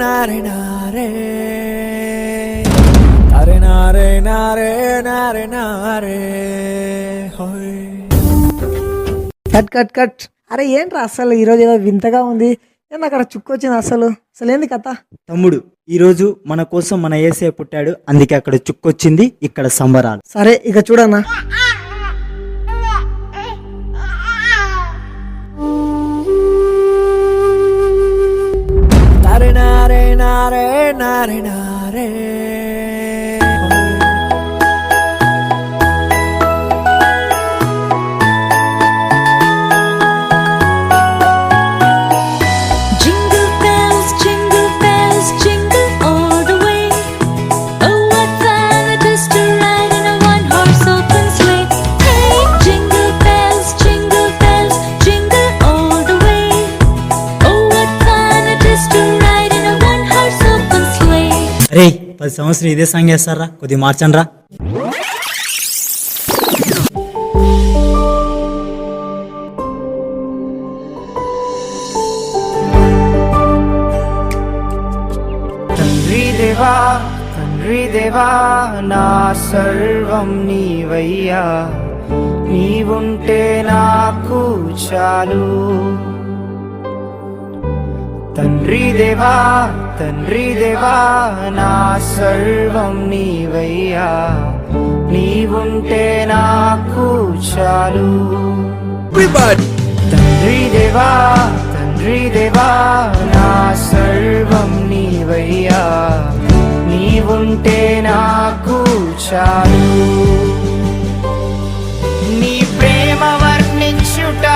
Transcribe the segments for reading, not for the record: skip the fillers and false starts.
నారే నారే నారే నారే నారే నారే నారే హోయ్. Cut cut cut. అరే ఏంట్రా అసలు ఈరోజు ఏదో వింతగా ఉంది. ఏంది అక్కడ చుక్కు వచ్చింది అసలు ఏంది కథ? తమ్ముడు, ఈరోజు మన కోసం మన యేసయ్య పుట్టాడు, అందుకే అక్కడ చుక్కొచ్చింది, ఇక్కడ సంబరాలు. సరే ఇక చూడన్నా. నారే నారే నారే నారే నారే Jingle bells, jingle all the way. Oh, what fun it is to ride in a one-horse open sleigh. Hey, jingle bells, jingle all the way. Oh, what fun it is to ride in a one-horse open sleigh. అరే 10 సంవత్సరం ఇదే song వేస్తారా, కొద్దిగా మార్చండి రా. తండ్రి దేవా నా సర్వం నీవయ్యా, నీవుంటే నాకు చాలు. తండ్రి దేవా నా సర్వం నీవయ్యా, నీవుంటే నాకు చాలు. తండ్రి దేవా నా సర్వం నీవయ్యా, నీవుంటే నాకు చాలు. నీ ప్రేమ వర్ణించుట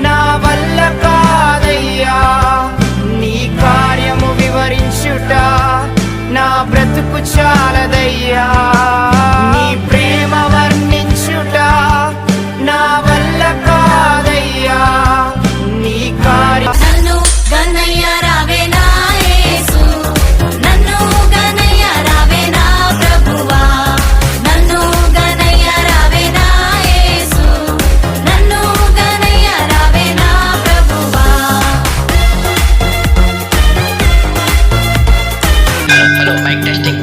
నా వల్ల కాదయ్యా, నీ కార్యము వివరించుట నా బ్రతుకు చాలదయ్యా. నీ ప్రేమ వర్ణించుట నా వల్ల కాదయ్యా, నీ కార్యం. నన్ను గన్నయ్య రావే నా యేసు, నన్ను గన్నయ్య రావే నా ప్రభువా, నన్ను గన్నయ్య రావే నా యేసు, నన్ను గన్నయ్య రావే నా ప్రభువా. Hello mic testing.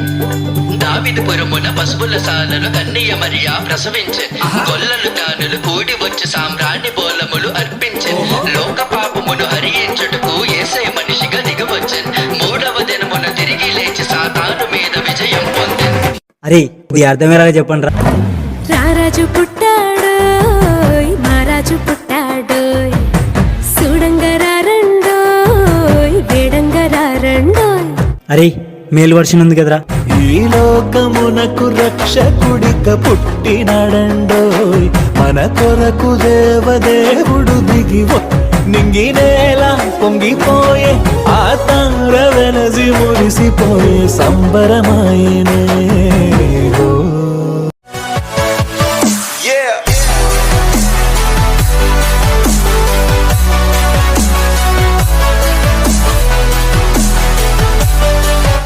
దావీదుపురమున పశువుల సాలను కన్నీయ మరియా ప్రసవించే, గొల్లలు కానులు కూడి వచ్చి సామ్రాణి బోలములు అర్పించే, లోక పాపమును హరించుటకు యేసయ్య మనిషిగా దిగవచ్చెన్, 3వ దినమున తిరిగి లేచి సాతాను మీద విజయం పొందెన్. అరే ఇది అర్థమయ్యేలాగా చెప్పండి రా. రారాజు పుట్టాడోయ్, మహారాజు పుట్టాడోయ్, సుడంగరారండోయ్, వేడంగరారండోయ్. అరే మేల్ వర్షన్ ఉంది కదరా. ఈ లోకమునకు రక్షకుడిక పుట్టినాడండోయ్, మన కొరకు దేవదేవుడు దిగి నింగి నేల పొంగిపోయే, ఆ తార వెలసి మురిసిపోయే సంబరమాయనే.